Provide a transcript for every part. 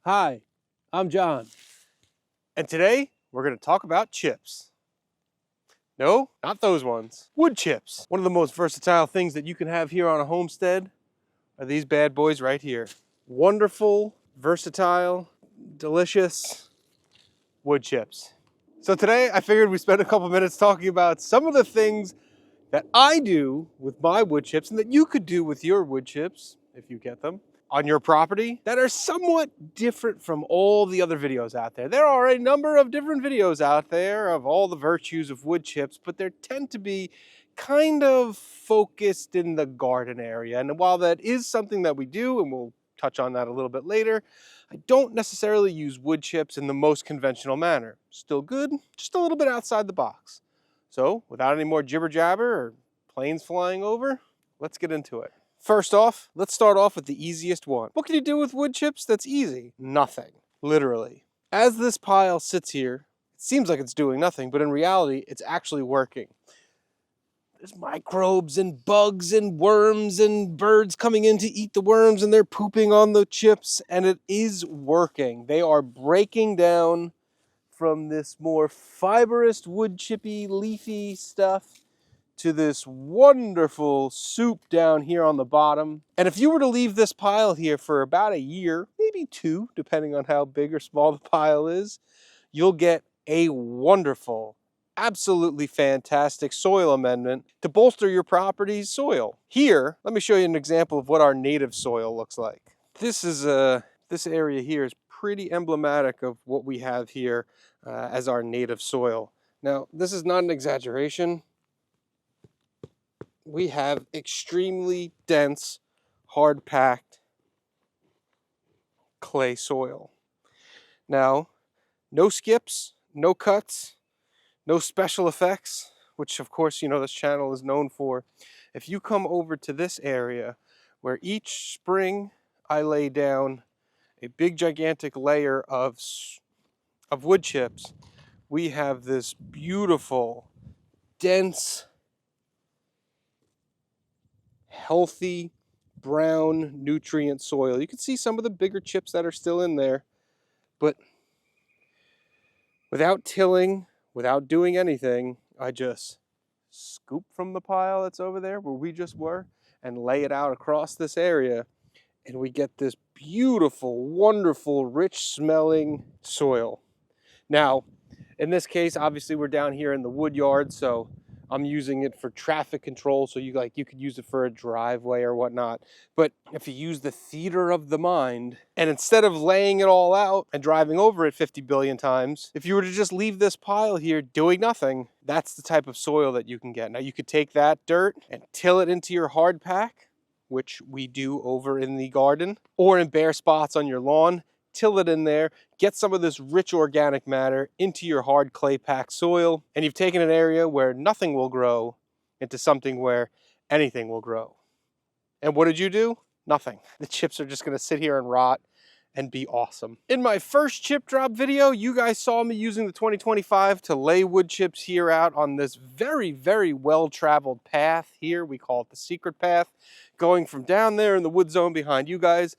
Hi, I'm John. And today, we're going to talk about chips. No, not those ones. Wood chips. One of the most versatile things that you can have here on a homestead are these bad boys right here. Wonderful, versatile, delicious wood chips. So today, I figured we'd spend a couple minutes talking about some of the things that I do with my wood chips and that you could do with your wood chips, if you get them, on your property that are somewhat different from all the other videos out there. There are a number of different videos out there of all the virtues of wood chips, but they tend to be kind of focused in the garden area. And while that is something that we do, and we'll touch on that a little bit later, I don't necessarily use wood chips in the most conventional manner. Still good, just a little bit outside the box. So without any more jibber jabber or planes flying over, let's get into it. First off, let's start off with the easiest one. What can you do with wood chips that's easy? Nothing, literally. As this pile sits here, it seems like it's doing nothing, but in reality, it's actually working. There's microbes and bugs and worms and birds coming in to eat the worms, and they're pooping on the chips, and it is working. They are breaking down from this more fibrous, wood chippy, leafy stuff to this wonderful soup down here on the bottom. And if you were to leave this pile here for about a year, maybe two, depending on how big or small the pile is, you'll get a wonderful, absolutely fantastic soil amendment to bolster your property's soil. Here, let me show you an example of what our native soil looks like. This area here is pretty emblematic of what we have here as our native soil. Now, this is not an exaggeration. We have extremely dense, hard-packed clay soil. Now, no skips, no cuts, no special effects, which of course, you know, this channel is known for. If you come over to this area where each spring I lay down a big gigantic layer of wood chips, we have this beautiful, dense, healthy, brown, nutrient soil. You can see some of the bigger chips that are still in there, but without tilling, without doing anything, I just scoop from the pile that's over there where we just were and lay it out across this area, and we get this beautiful, wonderful, rich smelling soil. Now, in this case, obviously we're down here in the wood yard, so I'm using it for traffic control, so you could use it for a driveway or whatnot. But if you use the theater of the mind, and instead of laying it all out and driving over it 50 billion times, if you were to just leave this pile here doing nothing, that's the type of soil that you can get. Now you could take that dirt and till it into your hard pack, which we do over in the garden, or in bare spots on your lawn. Till it in there, get some of this rich organic matter into your hard clay packed soil, and you've taken an area where nothing will grow into something where anything will grow. And what did you do? Nothing. The chips are just going to sit here and rot and be awesome. In my first chip drop video, you guys saw me using the 2025 to lay wood chips here out on this very, very well-traveled path here. We call it the secret path, going from down there in the wood zone behind you guys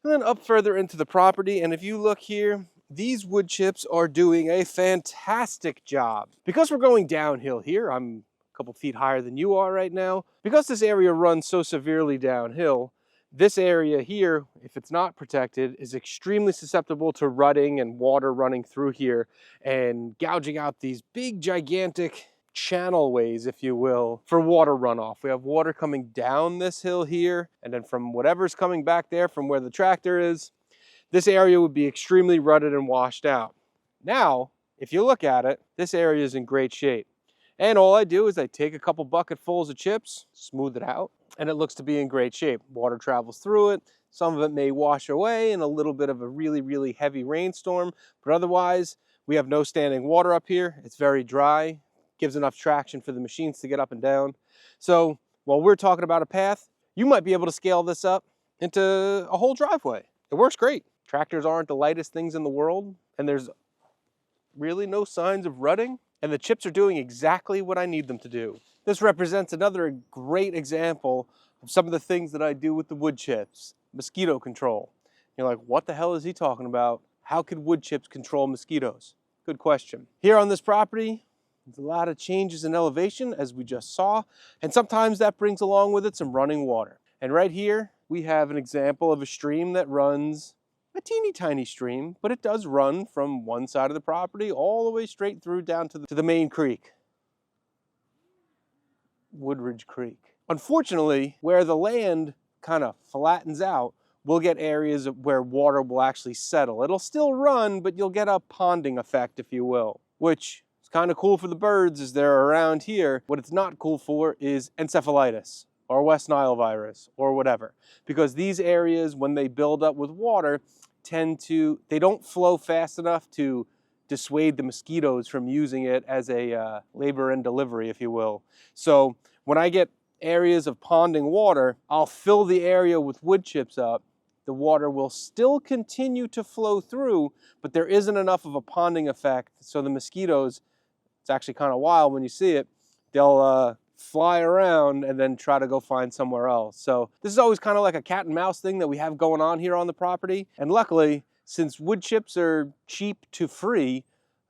and then up further into the property. And if you look here, these wood chips are doing a fantastic job. Because we're going downhill here, I'm a couple feet higher than you are right now. Because this area runs so severely downhill, this area here, if it's not protected, is extremely susceptible to rutting and water running through here and gouging out these big, gigantic channelways, if you will, for water runoff. We have water coming down this hill here, and then from whatever's coming back there from where the tractor is, this area would be extremely rutted and washed out. Now, if you look at it, this area is in great shape. And all I do is I take a couple bucketfuls of chips, smooth it out, and it looks to be in great shape. Water travels through it. Some of it may wash away in a little bit of a really, really heavy rainstorm, but otherwise, we have no standing water up here. It's very dry, gives enough traction for the machines to get up and down. So while we're talking about a path, you might be able to scale this up into a whole driveway. It works great. Tractors aren't the lightest things in the world, and there's really no signs of rutting, and the chips are doing exactly what I need them to do. This represents another great example of some of the things that I do with the wood chips. Mosquito control. You're like, what the hell is he talking about? How could wood chips control mosquitoes? Good question. Here on this property, there's a lot of changes in elevation, as we just saw, and sometimes that brings along with it some running water. And right here, we have an example of a stream that runs, a teeny tiny stream, but it does run from one side of the property all the way straight through down to the main creek, Woodridge Creek. Unfortunately, where the land kind of flattens out, we'll get areas where water will actually settle. It'll still run, but you'll get a ponding effect, if you will, which is kind of cool for the birds as they're around here. What it's not cool for is encephalitis or West Nile virus or whatever, because these areas, when they build up with water, they don't flow fast enough to dissuade the mosquitoes from using it as a labor and delivery, if you will. So when I get areas of ponding water, I'll fill the area with wood chips up. The water will still continue to flow through, but there isn't enough of a ponding effect. So the mosquitoes, it's actually kind of wild when you see it, they'll fly around and then try to go find somewhere else. So this is always kind of like a cat and mouse thing that we have going on here on the property. And luckily, since wood chips are cheap to free,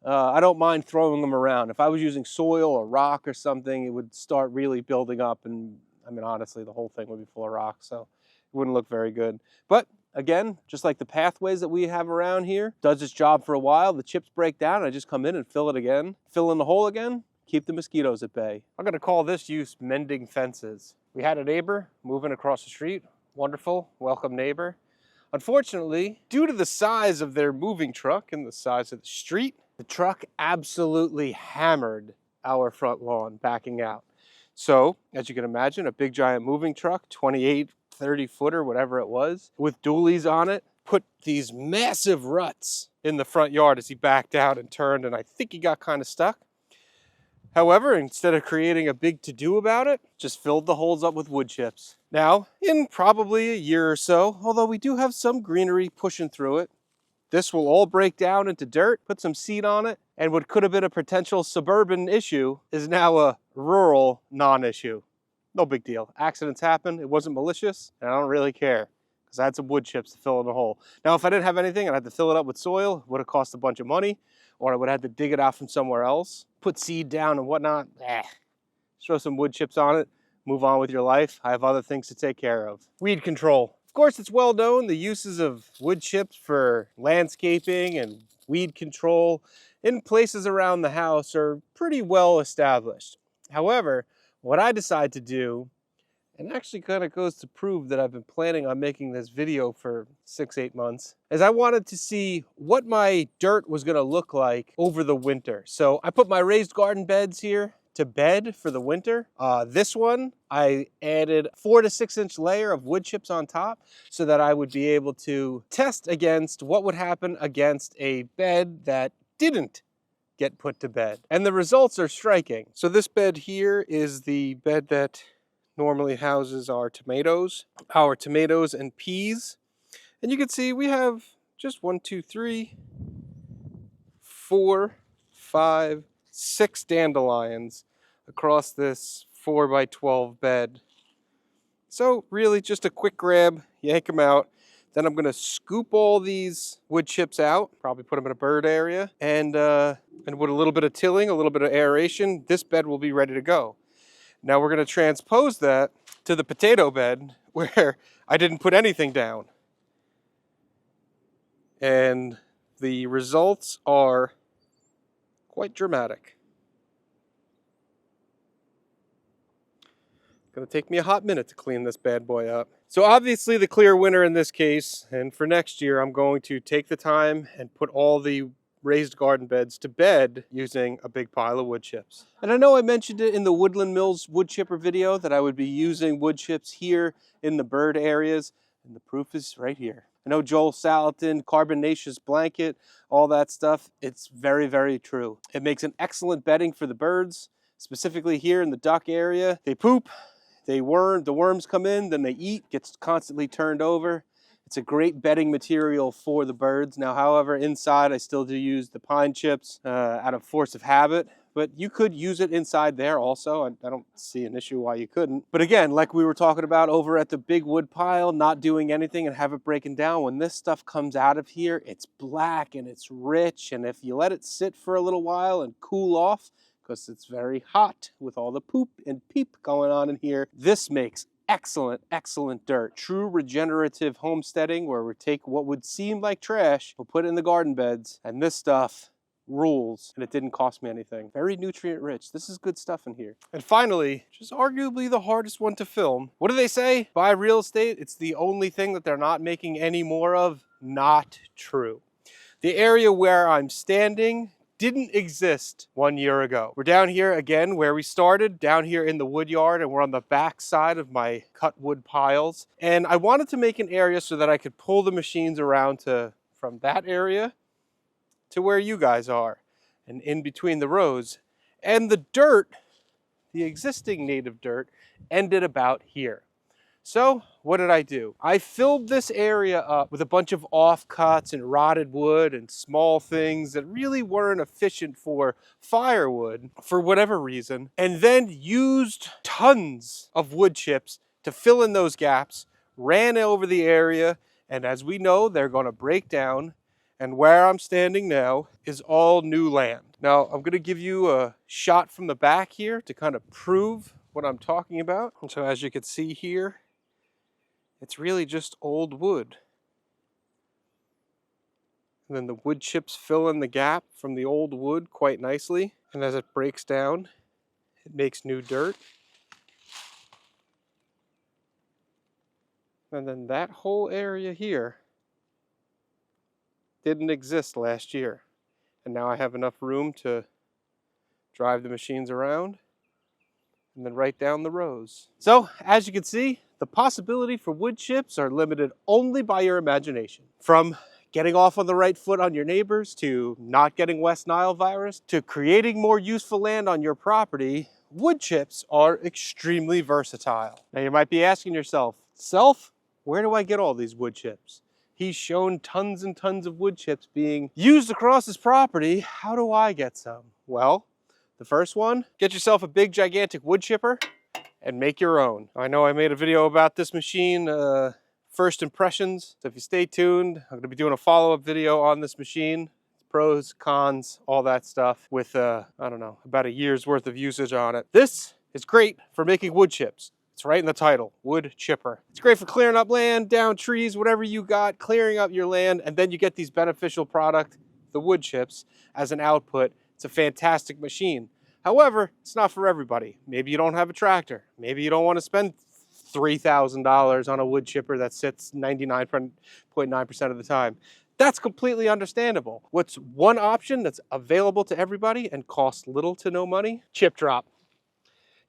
I don't mind throwing them around. If I was using soil or rock or something, it would start really building up, and I mean, honestly, the whole thing would be full of rock, so it wouldn't look very good. But again, just like the pathways that we have around here, does its job for a while. The chips break down, I just come in and fill it again, fill in the hole again, keep the mosquitoes at bay. I'm gonna call this use mending fences. We had a neighbor moving across the street. Wonderful, welcome neighbor. Unfortunately, due to the size of their moving truck and the size of the street, the truck absolutely hammered our front lawn backing out. So, as you can imagine, a big giant moving truck, 28, 30 footer, whatever it was, with dualies on it, put these massive ruts in the front yard as he backed out and turned, and I think he got kind of stuck. However, instead of creating a big to-do about it, just filled the holes up with wood chips. Now, in probably a year or so, although we do have some greenery pushing through it, this will all break down into dirt, put some seed on it, and what could have been a potential suburban issue is now a rural non-issue. No big deal. Accidents happen. It wasn't malicious, and I don't really care because I had some wood chips to fill in the hole. Now, if I didn't have anything and I had to fill it up with soil, it would have cost a bunch of money, or I would have had to dig it out from somewhere else, put seed down and whatnot. Throw some wood chips on it, move on with your life. I have other things to take care of. Weed control. Of course, it's well known the uses of wood chips for landscaping and weed control in places around the house are pretty well established. However, what I decided to do, and actually kind of goes to prove that I've been planning on making this video for 6-8 months, is I wanted to see what my dirt was going to look like over the winter. So I put my raised garden beds here to bed for the winter. This one, I added 4 to 6 inch layer of wood chips on top so that I would be able to test against what would happen against a bed that didn't get put to bed. And the results are striking. So this bed here is the bed that normally houses our tomatoes and peas. And you can see we have just 1, 2, 3, 4, 5, 6 dandelions across this 4x12 bed. So really just a quick grab, yank them out. Then I'm gonna scoop all these wood chips out, probably put them in a bird area, and with a little bit of tilling, a little bit of aeration, this bed will be ready to go. Now we're gonna transpose that to the potato bed where I didn't put anything down. And the results are quite dramatic. Gonna take me a hot minute to clean this bad boy up. So obviously the clear winner in this case, and for next year, I'm going to take the time and put all the raised garden beds to bed using a big pile of wood chips. And I know I mentioned it in the Woodland Mills wood chipper video that I would be using wood chips here in the bird areas, and the proof is right here. I know Joel Salatin, carbonaceous blanket, all that stuff, it's very, very true. It makes an excellent bedding for the birds, specifically here in the duck area. They poop, the worms come in, then they eat, gets constantly turned over. It's a great bedding material for the birds. Now, however, inside I still do use the pine chips out of force of habit, but you could use it inside there also. I don't see an issue why you couldn't. But again, like we were talking about over at the big wood pile, not doing anything and have it breaking down, when this stuff comes out of here, it's black and it's rich. And if you let it sit for a little while and cool off, because it's very hot with all the poop and peep going on in here, this makes excellent, excellent dirt. True regenerative homesteading, where we take what would seem like trash, we'll put it in the garden beds, and this stuff rules, and it didn't cost me anything. Very nutrient rich. This is good stuff in here. And finally, just arguably the hardest one to film. What do they say? Buy real estate, it's the only thing that they're not making any more of. Not true. The area where I'm standing didn't exist 1 year ago. We're down here again where we started, down here in the wood yard, and we're on the back side of my cut wood piles. And I wanted to make an area so that I could pull the machines around from that area to where you guys are and in between the rows. And the dirt, the existing native dirt, ended about here. So what did I do? I filled this area up with a bunch of offcuts and rotted wood and small things that really weren't efficient for firewood for whatever reason, and then used tons of wood chips to fill in those gaps, ran over the area, and as we know, they're going to break down, and where I'm standing now is all new land. Now, I'm going to give you a shot from the back here to kind of prove what I'm talking about. And so as you can see here, it's really just old wood. And then the wood chips fill in the gap from the old wood quite nicely. And as it breaks down, it makes new dirt. And then that whole area here didn't exist last year. And now I have enough room to drive the machines around and then right down the rows. So, as you can see, the possibility for wood chips are limited only by your imagination. From getting off on the right foot on your neighbors, to not getting West Nile virus, to creating more useful land on your property, wood chips are extremely versatile. Now you might be asking yourself, Self, where do I get all these wood chips? He's shown tons and tons of wood chips being used across his property. How do I get some? Well, the first one, get yourself a big gigantic wood chipper and make your own. I know I made a video about this machine, first impressions. So if you stay tuned, I'm gonna be doing a follow-up video on this machine. Pros, cons, all that stuff with, I don't know, about a year's worth of usage on it. This is great for making wood chips. It's right in the title, wood chipper. It's great for clearing up land, down trees, whatever you got, clearing up your land, and then you get these beneficial product, the wood chips, as an output. It's a fantastic machine. However, it's not for everybody. Maybe you don't have a tractor. Maybe you don't want to spend $3,000 on a wood chipper that sits 99.9% of the time. That's completely understandable. What's one option that's available to everybody and costs little to no money? ChipDrop.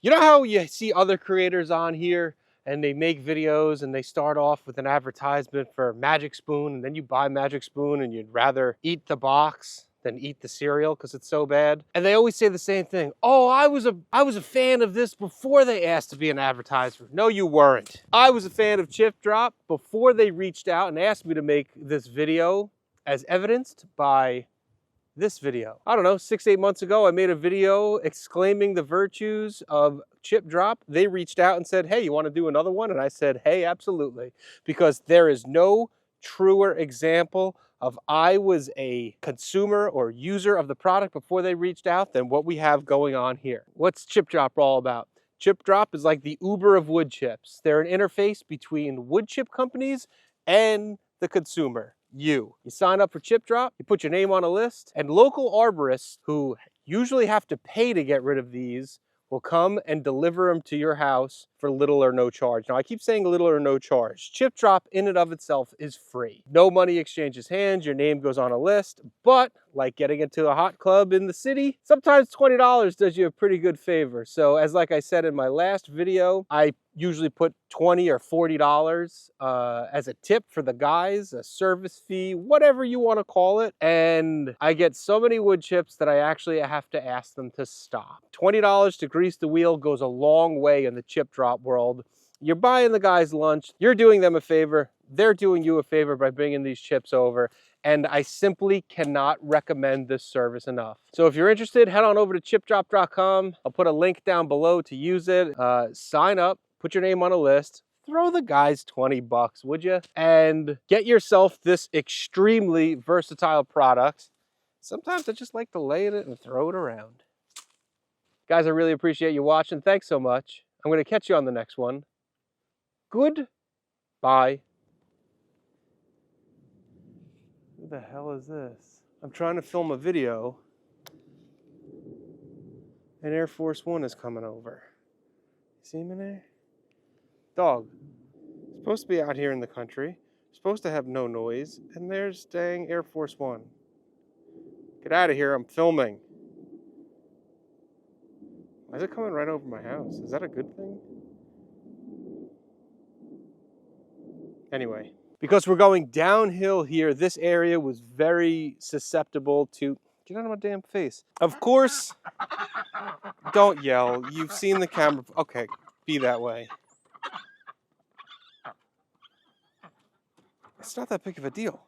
You know how you see other creators on here and they make videos and they start off with an advertisement for Magic Spoon, and then you buy Magic Spoon and you'd rather eat the box than eat the cereal because it's so bad? And they always say the same thing. Oh, I was a fan of this before they asked to be an advertiser. No, you weren't. I was a fan of ChipDrop before they reached out and asked me to make this video, as evidenced by this video. I don't know, 6-8 months ago, I made a video exclaiming the virtues of ChipDrop. They reached out and said, hey, you want to do another one? And I said, hey, absolutely. Because there is no truer example of I was a consumer or user of the product before they reached out than what we have going on here. What's ChipDrop all about? ChipDrop is like the Uber of wood chips. They're an interface between wood chip companies and the consumer. You sign up for ChipDrop, you put your name on a list, and local arborists who usually have to pay to get rid of these will come and deliver them to your house for little or no charge. Now, I keep saying little or no charge. ChipDrop in and of itself is free. No money exchanges hands, your name goes on a list, but like getting into a hot club in the city, sometimes $20 does you a pretty good favor. So like I said in my last video, I usually put $20 or $40 as a tip for the guys, a service fee, whatever you want to call it. And I get so many wood chips that I actually have to ask them to stop. $20 to grease the wheel goes a long way in the ChipDrop world. You're buying the guys lunch, you're doing them a favor, they're doing you a favor by bringing these chips over, and I simply cannot recommend this service enough. So if you're interested, head on over to ChipDrop.com. I'll put a link down below to use it. Sign up, put your name on a list, throw the guys 20 bucks, would you? And get yourself this extremely versatile product. Sometimes I just like to lay in it and throw it around. Guys, I really appreciate you watching. Thanks so much. I'm going to catch you on the next one. Goodbye. Who the hell is this? I'm trying to film a video, and Air Force One is coming over. See him in there? Dog. Supposed to be out here in the country. Supposed to have no noise, and there's dang Air Force One. Get out of here, I'm filming. Why is it coming right over my house? Is that a good thing? Anyway, because we're going downhill here, this area was very susceptible to... Get out of my damn face. Of course, don't yell. You've seen the camera. Okay, be that way. It's not that big of a deal.